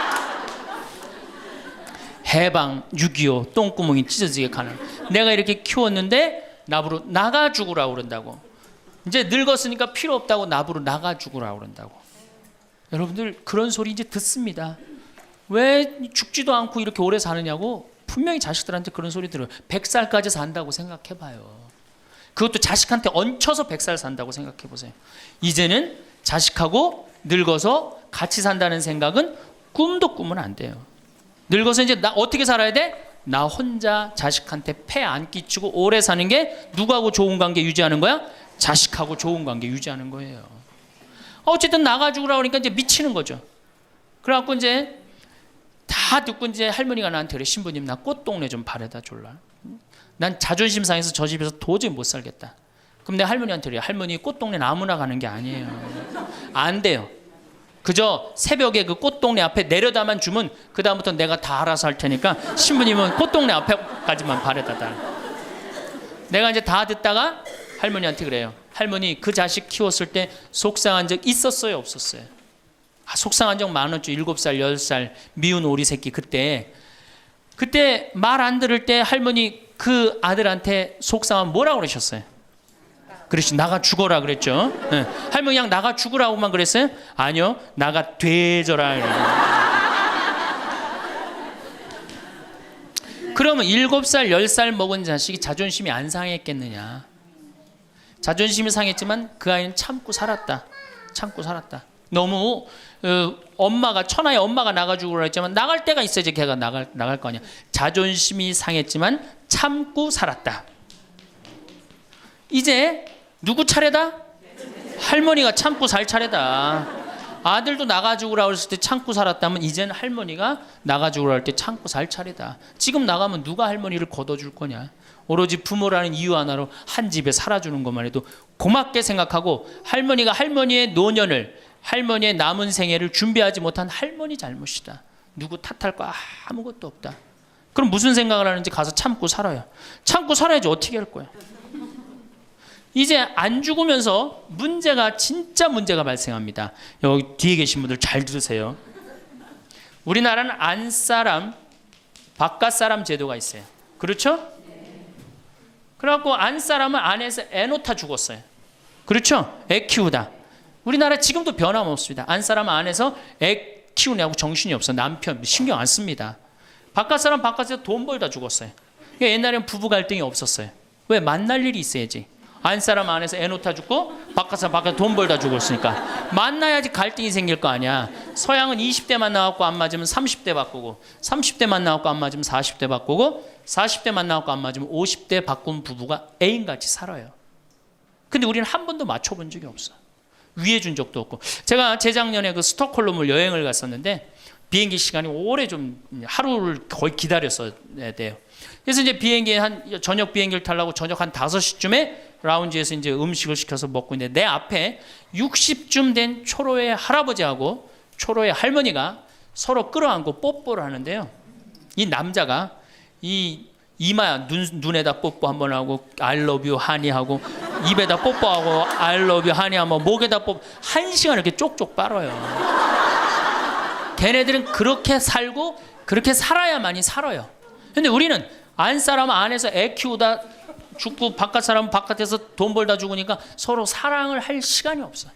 S1: 해방 6.25 똥구멍이 찢어지게 가는. 내가 이렇게 키웠는데 나부로 나가 죽으라고 그런다고. 이제 늙었으니까 필요 없다고 나부로 나가 죽으라고 그런다고. 여러분들 그런 소리 이제 듣습니다. 왜 죽지도 않고 이렇게 오래 사느냐고 분명히 자식들한테 그런 소리 들어요. 100살까지 산다고 생각해봐요. 그것도 자식한테 얹혀서 100살 산다고 생각해보세요. 이제는 자식하고 늙어서 같이 산다는 생각은 꿈도 꾸면 안 돼요. 늙어서 이제 나 어떻게 살아야 돼? 나 혼자 자식한테 폐 안 끼치고 오래 사는 게 누구하고 좋은 관계 유지하는 거야? 자식하고 좋은 관계 유지하는 거예요. 어쨌든 나가 죽으라 그러니까 이제 미치는 거죠. 그래갖고 이제 다 듣고 이제 할머니가 나한테 그래. 신부님 나 꽃동네 좀 바래다 줄라. 난 자존심 상해서 저 집에서 도저히 못 살겠다. 그럼 내 할머니한테 그래. 할머니 꽃동네는 아무나 가는 게 아니에요. 안 돼요. 그저 새벽에 그 꽃동네 앞에 내려다만 주면 그 다음부터 내가 다 알아서 할 테니까 신부님은 꽃동네 앞에까지만 바래다 달. 내가 이제 다 듣다가 할머니한테 그래요. 할머니, 그 자식 키웠을 때 속상한 적 있었어요, 없었어요? 속상한 적 많았죠. 7살 10살 미운 오리 새끼. 그때 말 안 들을 때 할머니 그 아들한테 속상하면 뭐라고 그러셨어요? 그렇지, 나가 죽어라 그랬죠. 네. 할머니 그냥 나가 죽으라고만 그랬어요? 아니요, 나가 되져라. 그러면 7살 10살 먹은 자식이 자존심이 안 상했겠느냐? 자존심이 상했지만 그 아이는 참고 살았다. 너무 엄마가, 천하의 엄마가 나가 죽으라 했지만 나갈 때가 있어야지 걔가 나갈 거 아니야. 자존심이 상했지만 참고 살았다. 이제 누구 차례다? 할머니가 참고 살 차례다. 아들도 나가 죽으라 그랬을 때 참고 살았다면 이제는 할머니가 나가 죽으라 할 때 참고 살 차례다. 지금 나가면 누가 할머니를 걷어줄 거냐? 오로지 부모라는 이유 하나로 한 집에 살아주는 것만 해도 고맙게 생각하고, 할머니가 할머니의 노년을, 할머니의 남은 생애를 준비하지 못한 할머니 잘못이다. 누구 탓할 거 아무것도 없다. 그럼 무슨 생각을 하는지 가서 참고 살아요. 참고 살아야지 어떻게 할 거야. 이제 안 죽으면서 진짜 문제가 발생합니다. 여기 뒤에 계신 분들 잘 들으세요. 우리나라는 안사람, 바깥사람 제도가 있어요. 그렇죠? 그래갖고 안사람은 안에서 애 놓다 죽었어요. 그렇죠? 애 키우다. 우리나라 지금도 변함없습니다. 안사람은 안에서 애 키우냐고 정신이 없어. 남편 신경 안 씁니다. 바깥사람 바깥에서 돈 벌다 죽었어요. 옛날에는 부부 갈등이 없었어요. 왜? 만날 일이 있어야지. 안사람 안에서 애 놓다 죽고 바깥사람 바깥에서 돈 벌다 죽었으니까 만나야지 갈등이 생길 거 아니야. 서양은 20대만 나왔고 안 맞으면 30대 바꾸고, 30대만 나왔고 안 맞으면 40대 바꾸고, 40대만 나왔고 안 맞으면 50대 바꾼 부부가 애인같이 살아요. 근데 우리는 한 번도 맞춰본 적이 없어. 위해준 적도 없고. 제가 재작년에 그 스톡홀름을 여행을 갔었는데 비행기 시간이 오래 좀 하루를 거의 기다렸어야 돼요. 그래서 이제 저녁 비행기를 타려고 저녁 한 5시쯤에 라운지에서 이제 음식을 시켜서 먹고 있는데 내 앞에 60쯤 된 초로의 할아버지하고 초로의 할머니가 서로 끌어안고 뽀뽀를 하는데요. 이 남자가 이 이마야 눈에다 뽀뽀 한번 하고 I love you 하니 하고, 입에다 뽀뽀하고 I love you 하니 하고, 목에다 뽀뽀 1시간 이렇게 쪽쪽 빨아요. 걔네들은 그렇게 살고 그렇게 살아야만이 살아요. 근데 우리는 안사람 안에서 애 키우다 죽고 바깥사람은 바깥에서 돈 벌다 죽으니까 서로 사랑을 할 시간이 없어.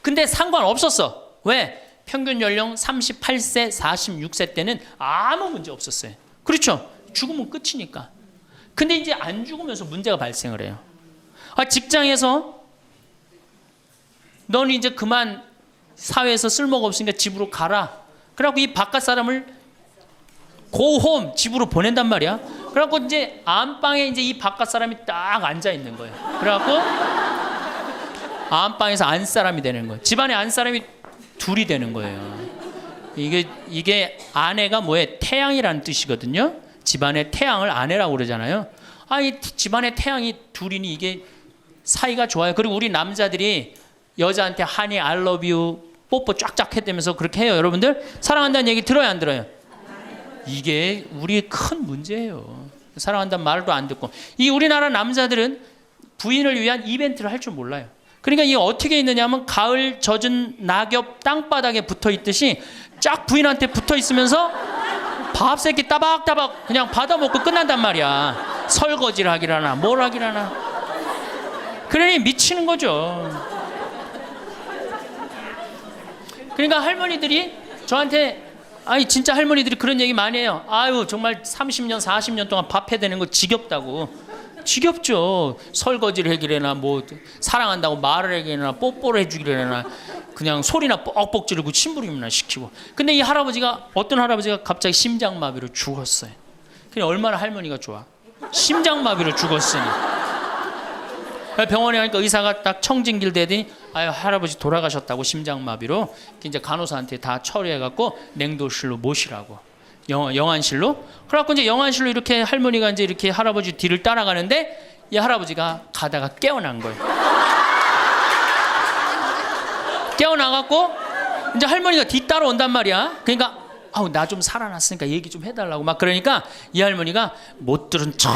S1: 근데 상관없었어. 왜? 평균 연령 38세 46세 때는 아무 문제 없었어요. 그렇죠? 죽으면 끝이니까. 근데 이제 안 죽으면서 문제가 발생을 해요. 직장에서 너는 이제 그만 사회에서 쓸모가 없으니까 집으로 가라. 그래갖고 이 바깥 사람을 고홈 집으로 보낸단 말이야. 그래갖고 이제 안방에 이제 이 바깥 사람이 딱 앉아 있는 거예요. 그래갖고 안방에서 안 사람이 되는 거예요. 집안에 안 사람이 둘이 되는 거예요. 이게 아내가 뭐예요? 태양이라는 뜻이거든요. 집안의 태양을 아내라고 그러잖아요. 이 집안의 태양이 둘이니 이게 사이가 좋아요. 그리고 우리 남자들이 여자한테 하니 I love you 뽀뽀 쫙쫙 해대면서 그렇게 해요. 여러분들 사랑한다는 얘기 들어요, 안 들어요? 이게 우리의 큰 문제예요. 사랑한다는 말도 안 듣고. 이 우리나라 남자들은 부인을 위한 이벤트를 할 줄 몰라요. 그러니까 이게 어떻게 있느냐면 가을 젖은 낙엽 땅바닥에 붙어 있듯이 쫙 부인한테 붙어 있으면서 밥 새끼 따박따박 그냥 받아 먹고 끝난단 말이야. 설거지를 하기라나 뭘 하기라나. 그러니 미치는 거죠. 그러니까 할머니들이 저한테 진짜 할머니들이 그런 얘기 많이 해요. 정말 30년 40년 동안 밥 해대는 거 지겹다고. 지겹죠. 설거지를 해기래나 뭐 사랑한다고 말을 해기래나 뽀뽀를 해주기래나 그냥 소리나 뻑뻑 지르고 침부림이나 시키고. 근데 이 할아버지가, 어떤 할아버지가 갑자기 심장마비로 죽었어요. 그냥 얼마나 할머니가 좋아. 심장마비로 죽었으니. 병원에 가니까 의사가 딱 청진길 대더니 할아버지 돌아가셨다고, 심장마비로. 이제 간호사한테 다 처리해갖고 냉도실로 모시라고. 영안실로. 그래갖고 이제 영안실로 이렇게 할머니가 이제 이렇게 할아버지 뒤를 따라가는데 이 할아버지가 가다가 깨어난 거예요. 깨어나갖고 이제 할머니가 뒤따라 온단 말이야. 그러니까 아우 나 좀 살아났으니까 얘기 좀 해달라고 막 그러니까 이 할머니가 못 들은 척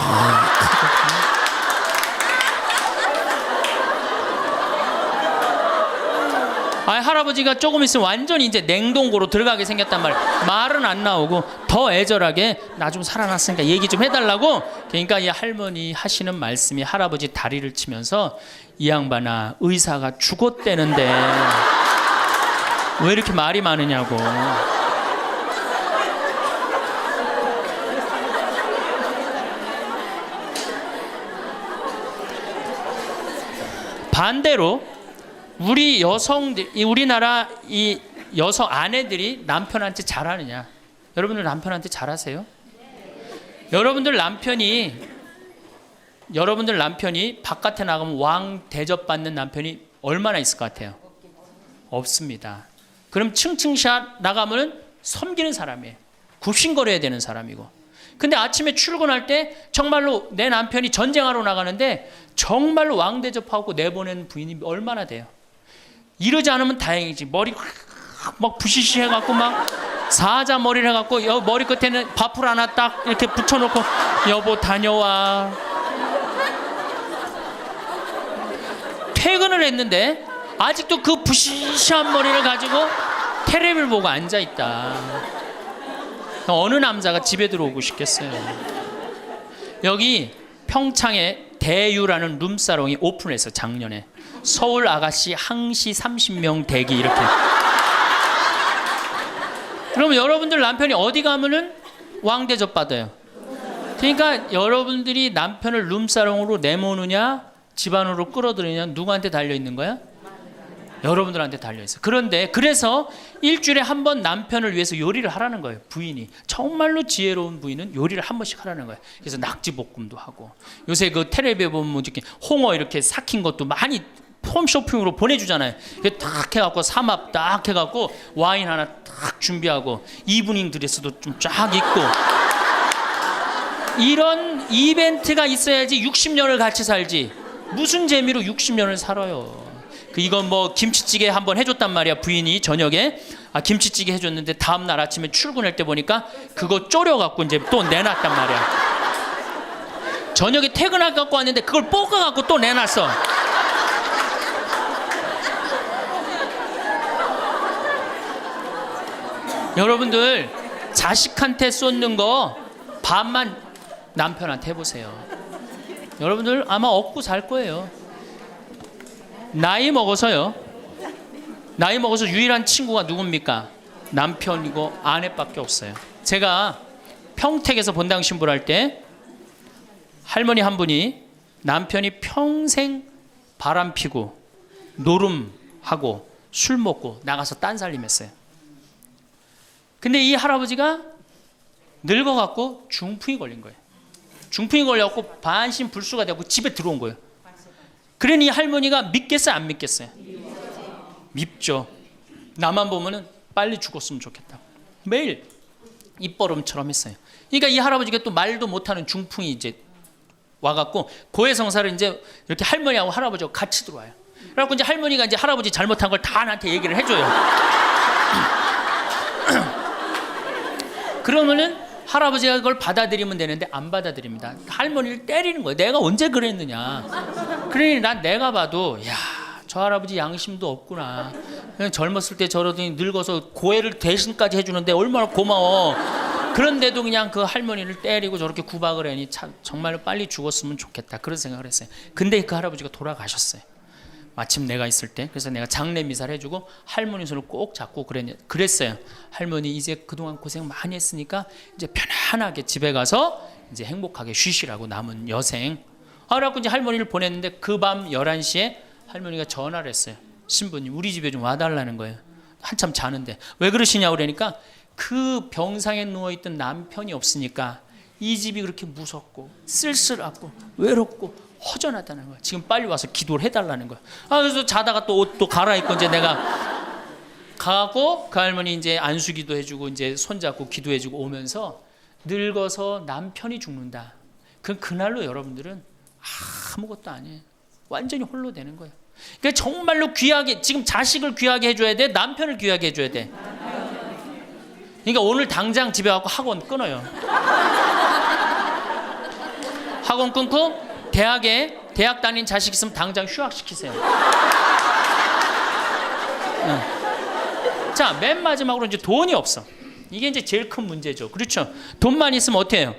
S1: 할아버지가 조금 있으면 완전히 이제 냉동고로 들어가게 생겼단 말이야. 말은 안 나오고 더 애절하게 나 좀 살아났으니까 얘기 좀 해달라고. 그러니까 이 할머니 하시는 말씀이 할아버지 다리를 치면서 이 양반아 의사가 죽었대는데 왜 이렇게 말이 많으냐고. 반대로 우리 여성들, 우리나라 이 여성 아내들이 남편한테 잘하느냐? 여러분들 남편한테 잘하세요? 여러분들 남편이 바깥에 나가면 왕 대접받는 남편이 얼마나 있을 것 같아요? 없습니다. 그럼 층층샷 나가면 섬기는 사람이에요. 굽신거려야 되는 사람이고. 근데 아침에 출근할 때 정말로 내 남편이 전쟁하러 나가는데 정말로 왕 대접하고 내보낸 부인이 얼마나 돼요? 이러지 않으면 다행이지. 머리 막 부시시 해갖고 막 사자 머리를 해갖고 머리 끝에는 밥풀 하나 딱 이렇게 붙여놓고 여보 다녀와. 퇴근을 했는데 아직도 그 부시시한 머리를 가지고 테레비를 보고 앉아있다. 어느 남자가 집에 들어오고 싶겠어요. 여기 평창에 대유라는 룸사롱이 오픈했어. 작년에. 서울 아가씨 항시 30명 대기 이렇게. 그러면 여러분들 남편이 어디 가면은 왕대접 받아요. 그러니까 여러분들이 남편을 룸사롱으로 내모느냐 집안으로 끌어들이냐 누구한테 달려있는 거야? 여러분들한테 달려있어요. 그런데 그래서 일주일에 한 번 남편을 위해서 요리를 하라는 거예요. 부인이 정말로 지혜로운 부인은 요리를 한 번씩 하라는 거예요. 그래서 낙지볶음도 하고 요새 그 텔레비에 보면 이렇게 홍어 이렇게 삭힌 것도 많이 홈쇼핑으로 보내주잖아요. 딱 해갖고 삼합 딱 해갖고 와인 하나 딱 준비하고 이브닝 드레스도 좀 쫙 입고 이런 이벤트가 있어야지 60년을 같이 살지. 무슨 재미로 60년을 살아요. 이건 뭐 김치찌개 한번 해줬단 말이야. 부인이 저녁에 김치찌개 해줬는데 다음날 아침에 출근할 때 보니까 그거 졸여갖고 이제 또 내놨단 말이야. 저녁에 퇴근할 갖고 왔는데 그걸 볶아갖고 또 내놨어. 여러분들 자식한테 쏟는 거 반만 남편한테 해보세요. 여러분들 아마 얻고 살 거예요. 나이 먹어서 유일한 친구가 누굽니까? 남편이고 아내밖에 없어요. 제가 평택에서 본당 신부를 할 때 할머니 한 분이 남편이 평생 바람 피고 노름하고 술 먹고 나가서 딴살림했어요. 근데 이 할아버지가 늙어갖고 중풍이 걸린 거예요. 중풍이 걸려갖고 반신불수가 되고 집에 들어온 거예요. 그러니 할머니가 믿겠어요, 안 믿겠어요? 밉죠. 나만 보면은 빨리 죽었으면 좋겠다. 매일 입버름처럼 했어요. 그러니까 이 할아버지가 또 말도 못하는 중풍이 이제 와갖고 고해성사를 이제 이렇게 할머니하고 할아버지하고 같이 들어와요. 그래갖고 이제 할머니가 이제 할아버지 잘못한 걸 다 나한테 얘기를 해줘요. 그러면은 할아버지가 그걸 받아들이면 되는데 안 받아들입니다. 할머니를 때리는 거예요. 내가 언제 그랬느냐. 그러니 난 내가 봐도 야, 저 할아버지 양심도 없구나. 그냥 젊었을 때 저러더니 늙어서 고해를 대신까지 해주는데 얼마나 고마워. 그런데도 그냥 그 할머니를 때리고 저렇게 구박을 하니 참 정말로 빨리 죽었으면 좋겠다. 그런 생각을 했어요. 근데 그 할아버지가 돌아가셨어요. 마침 내가 있을 때. 그래서 내가 장례 미사를 해주고 할머니 손을 꼭 잡고 그랬어요. 할머니 이제 그동안 고생 많이 했으니까 이제 편안하게 집에 가서 이제 행복하게 쉬시라고 남은 여생. 그래갖고 이제 할머니를 보냈는데 그 밤 11시에 할머니가 전화를 했어요. 신부님 우리 집에 좀 와달라는 거예요. 한참 자는데. 왜 그러시냐고 그러니까 그 병상에 누워있던 남편이 없으니까 이 집이 그렇게 무섭고 쓸쓸하고 외롭고 허전하다는 거야. 지금 빨리 와서 기도를 해달라는 거야. 그래서 자다가 또 옷도 갈아입고 이제 내가 가고 그 할머니 이제 안수기도 해주고 이제 손잡고 기도해주고 오면서 늙어서 남편이 죽는다. 그날로 여러분들은 아무것도 아니에요. 완전히 홀로 되는 거예요. 그러니까 정말로 귀하게, 지금 자식을 귀하게 해줘야 돼, 남편을 귀하게 해줘야 돼. 그러니까 오늘 당장 집에 가고 학원 끊어요. 학원 끊고 대학 다닌 자식 있으면 당장 휴학시키세요. 자, 맨 마지막으로 이제 돈이 없어. 이게 이제 제일 큰 문제죠. 그렇죠? 돈만 있으면 어떻게 해요?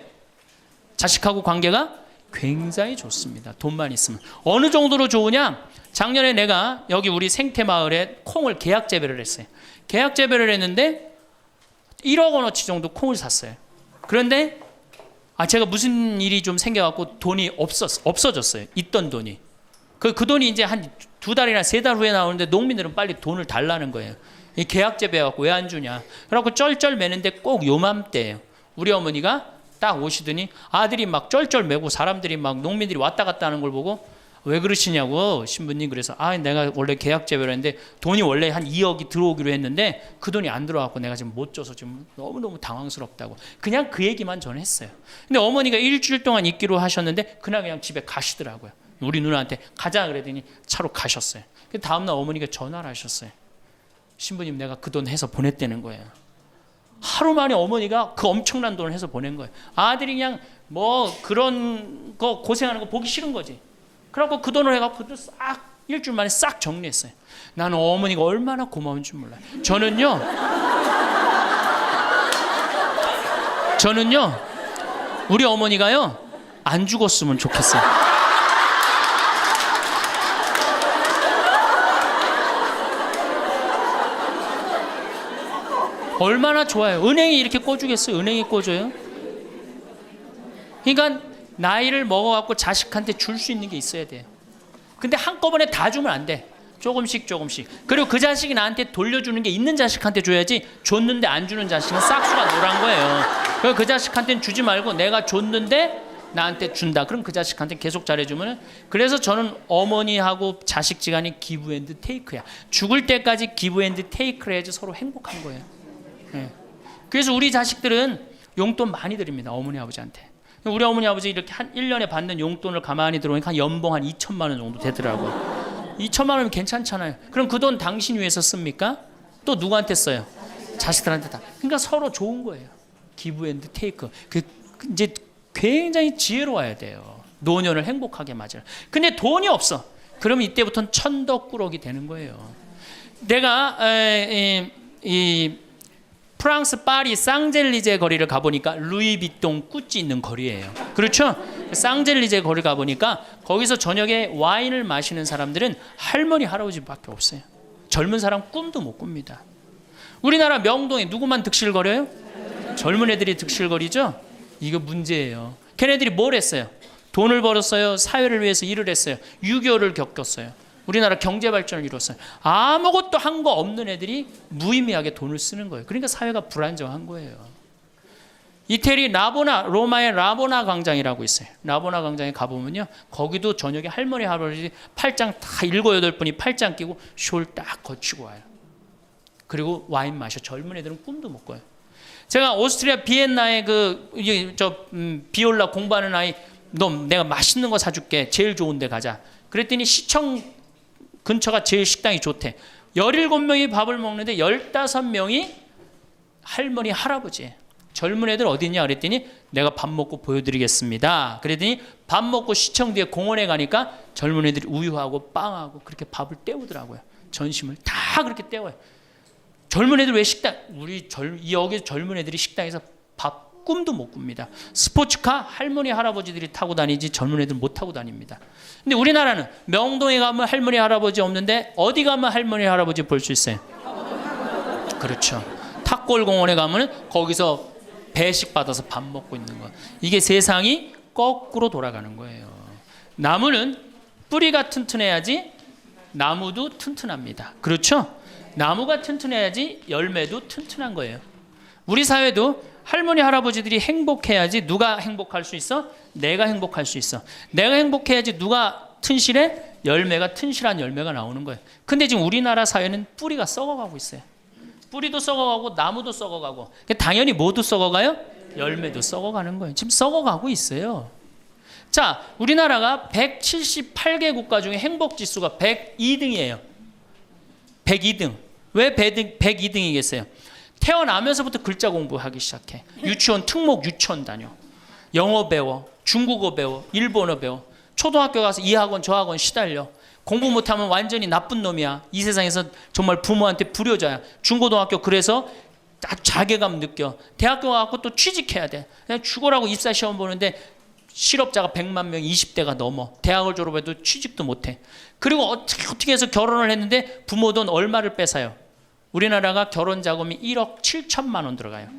S1: 자식하고 관계가 굉장히 좋습니다. 돈만 있으면. 어느 정도로 좋으냐? 작년에 내가 여기 우리 생태마을에 콩을 계약 재배를 했어요. 계약 재배를 했는데 1억 원어치 정도 콩을 샀어요. 그런데 제가 무슨 일이 좀 생겨갖고 돈이 없어졌어요. 있던 돈이. 그 돈이 이제 한 2달이나 3달 후에 나오는데 농민들은 빨리 돈을 달라는 거예요. 이 계약 재배해갖고 왜 안 주냐. 그래갖고 쩔쩔 매는데 꼭 요맘때예요. 우리 어머니가 딱 오시더니 아들이 막 쩔쩔 매고 사람들이 막 농민들이 왔다 갔다 하는 걸 보고 왜 그러시냐고 신부님. 그래서 내가 원래 계약 재배를 했는데 돈이 원래 한 2억이 들어오기로 했는데 그 돈이 안 들어왔고 내가 지금 못 줘서 지금 너무너무 당황스럽다고 그냥 그 얘기만 저는 했어요. 근데 어머니가 일주일 동안 있기로 하셨는데 그냥 집에 가시더라고요. 우리 누나한테 가자 그랬더니 차로 가셨어요. 다음날 어머니가 전화를 하셨어요. 신부님 내가 그 돈 해서 보냈다는 거예요. 하루 만에 어머니가 그 엄청난 돈을 해서 보낸 거예요. 아들이 그냥 뭐 그런 거 고생하는 거 보기 싫은 거지. 그래갖고 그 돈을 해갖고 싹 일주일 만에 싹 정리했어요. 나는 어머니가 얼마나 고마운 줄 몰라요. 저는요 우리 어머니가요 안 죽었으면 좋겠어요. 얼마나 좋아요. 은행이 이렇게 꿔주겠어요? 은행이 꿔줘요? 그러니까 나이를 먹어갖고 자식한테 줄 수 있는 게 있어야 돼요. 근데 한꺼번에 다 주면 안 돼. 조금씩. 그리고 그 자식이 나한테 돌려주는 게 있는 자식한테 줘야지. 줬는데 안 주는 자식은 싹수가 노란 거예요. 그래서 그 자식한테는 주지 말고 내가 줬는데 나한테 준다. 그럼 그 자식한테 계속 잘해주면. 그래서 저는 어머니하고 자식지간이 기브 앤드 테이크야. 죽을 때까지 기브 앤드 테이크를 해야지 서로 행복한 거예요. 네. 그래서 우리 자식들은 용돈 많이 드립니다. 어머니 아버지한테. 우리 어머니 아버지 이렇게 한 1년에 받는 용돈을 가만히 들어보니까 연봉 한 2천만 원 정도 되더라고요. 2천만 원이면 괜찮잖아요. 그럼 그 돈 당신 위해서 씁니까? 또 누구한테 써요? 자식들한테 다. 그러니까 서로 좋은 거예요. 기브 앤드 테이크. 이제 굉장히 지혜로워야 돼요. 노년을 행복하게 맞아요. 근데 돈이 없어. 그러면 이때부터는 천덕꾸러기 되는 거예요. 내가 프랑스 파리 쌍젤리제 거리를 가보니까 루이비통 구찌 있는 거리예요. 그렇죠? 쌍젤리제 거리 가보니까 거기서 저녁에 와인을 마시는 사람들은 할머니 할아버지밖에 없어요. 젊은 사람 꿈도 못 꿉니다. 우리나라 명동에 누구만 득실거려요? 젊은 애들이 득실거리죠? 이거 문제예요. 걔네들이 뭘 했어요? 돈을 벌었어요. 사회를 위해서 일을 했어요. 6.25를 겪었어요. 우리나라 경제 발전을 이뤘어요. 아무것도 한 거 없는 애들이 무의미하게 돈을 쓰는 거예요. 그러니까 사회가 불안정한 거예요. 이태리 로마의 라보나 광장이라고 있어요. 라보나 광장에 가보면요, 거기도 저녁에 할머니 할아버지 팔짱 다 7, 8분이 팔짱 끼고 숄 딱 거치고 와요. 그리고 와인 마셔. 젊은 애들은 꿈도 못 꿔요. 제가 오스트리아 비엔나에 비올라 공부하는 아이, 너 내가 맛있는 거 사줄게. 제일 좋은 데 가자. 그랬더니 시청 근처가 제일 식당이 좋대. 17명이 밥을 먹는데 15명이 할머니 할아버지예요. 젊은 애들 어디 있냐 그랬더니 내가 밥 먹고 보여드리겠습니다. 그랬더니 밥 먹고 시청 뒤에 공원에 가니까 젊은 애들이 우유하고 빵하고 그렇게 밥을 때우더라고요. 전심을 다 그렇게 때워요. 젊은 애들 왜 여기 젊은 애들이 식당에서 밥 꿈도 못 꿉니다. 스포츠카 할머니 할아버지들이 타고 다니지 젊은 애들 못 타고 다닙니다. 근데 우리나라는 명동에 가면 할머니 할아버지 없는데 어디 가면 할머니 할아버지 볼 수 있어요? 그렇죠. 탑골공원에 가면 거기서 배식 받아서 밥 먹고 있는 거. 이게 세상이 거꾸로 돌아가는 거예요. 나무는 뿌리가 튼튼해야지 나무도 튼튼합니다. 그렇죠? 나무가 튼튼해야지 열매도 튼튼한 거예요. 우리 사회도 할머니 할아버지들이 행복해야지 누가 행복할 수 있어? 내가 행복할 수 있어. 내가 행복해야지 누가 튼실해? 튼실한 열매가 나오는 거예요. 근데 지금 우리나라 사회는 뿌리가 썩어가고 있어요. 뿌리도 썩어가고 나무도 썩어가고 당연히 모두 썩어가요? 열매도 썩어가는 거예요. 지금 썩어가고 있어요. 자, 우리나라가 178개 국가 중에 행복 지수가 102등이에요. 102등. 왜 102등이겠어요? 태어나면서부터 글자 공부하기 시작해. 유치원 특목 유치원 다녀. 영어 배워, 중국어 배워, 일본어 배워. 초등학교 가서 이 학원 저 학원 시달려. 공부 못하면 완전히 나쁜 놈이야. 이 세상에서 정말 부모한테 불효자야. 중고등학교 그래서 자괴감 느껴. 대학교 가고 또 취직해야 돼. 그냥 죽어라고 입사 시험 보는데 실업자가 100만 명, 20대가 넘어. 대학을 졸업해도 취직도 못해. 그리고 어떻게 해서 결혼을 했는데 부모 돈 얼마를 뺏어요. 우리나라가 결혼 자금이 1억 7천만 원 들어가요.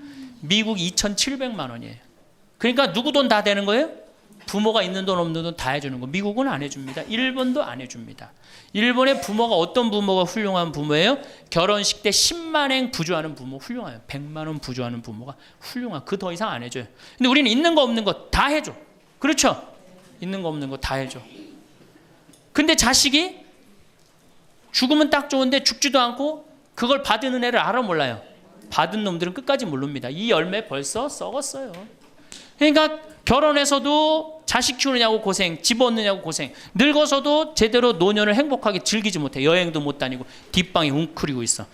S1: 미국 2,700만 원이에요. 그러니까 누구 돈 다 되는 거예요? 부모가 있는 돈 없는 돈 다 해주는 거. 미국은 안 해줍니다. 일본도 안 해줍니다. 일본의 부모가 어떤 부모가 훌륭한 부모예요? 결혼식 때 10만엔 부조하는 부모 훌륭해요. 100만 원 부조하는 부모가 훌륭한. 그 더 이상 안 해줘요. 근데 우리는 있는 거 없는 거 다 해줘. 그렇죠? 있는 거 없는 거 다 해줘. 근데 자식이 죽으면 딱 좋은데 죽지도 않고 그걸 받은 은혜를 알아 몰라요. 받은 놈들은 끝까지 모릅니다. 이 열매 벌써 썩었어요. 그러니까 결혼해서도 자식 키우느냐고 고생, 집 얻느냐고 고생, 늙어서도 제대로 노년을 행복하게 즐기지 못해. 여행도 못 다니고 뒷방에 웅크리고 있어.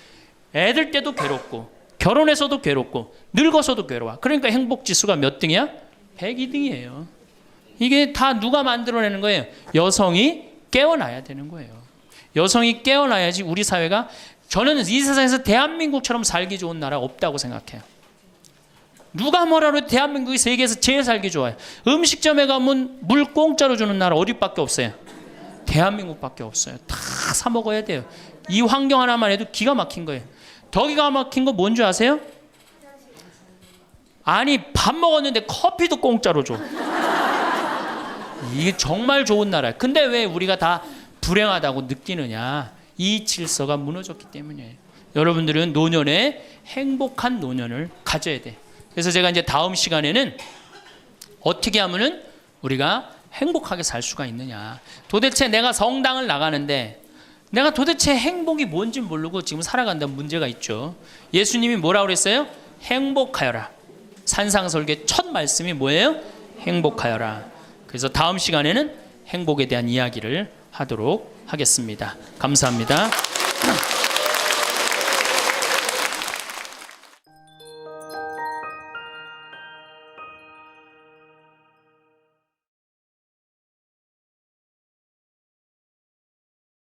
S1: 애들 때도 괴롭고 결혼해서도 괴롭고 늙어서도 괴로워. 그러니까 행복지수가 몇 등이야? 102등이에요. 이게 다 누가 만들어내는 거예요? 여성이 깨어나야 되는 거예요. 여성이 깨어나야지 우리 사회가, 저는 이 세상에서 대한민국처럼 살기 좋은 나라 없다고 생각해요. 누가 뭐라도 해도 대한민국이 세계에서 제일 살기 좋아요. 음식점에 가면 물 공짜로 주는 나라 어디밖에 없어요? 대한민국밖에 없어요. 다 사 먹어야 돼요. 이 환경 하나만 해도 기가 막힌 거예요. 더 기가 막힌 거 뭔지 아세요? 아니 밥 먹었는데 커피도 공짜로 줘. 이게 정말 좋은 나라예요. 근데 왜 우리가 다 불행하다고 느끼느냐? 이 질서가 무너졌기 때문이에요. 여러분들은 노년에 행복한 노년을 가져야 돼. 그래서 제가 이제 다음 시간에는 어떻게 하면은 우리가 행복하게 살 수가 있느냐. 도대체 내가 성당을 나가는데 내가 도대체 행복이 뭔지 모르고 지금 살아간다는 문제가 있죠. 예수님이 뭐라고 그랬어요? 행복하여라. 산상설계 첫 말씀이 뭐예요? 행복하여라. 그래서 다음 시간에는 행복에 대한 이야기를 하도록 하겠습니다. 감사합니다.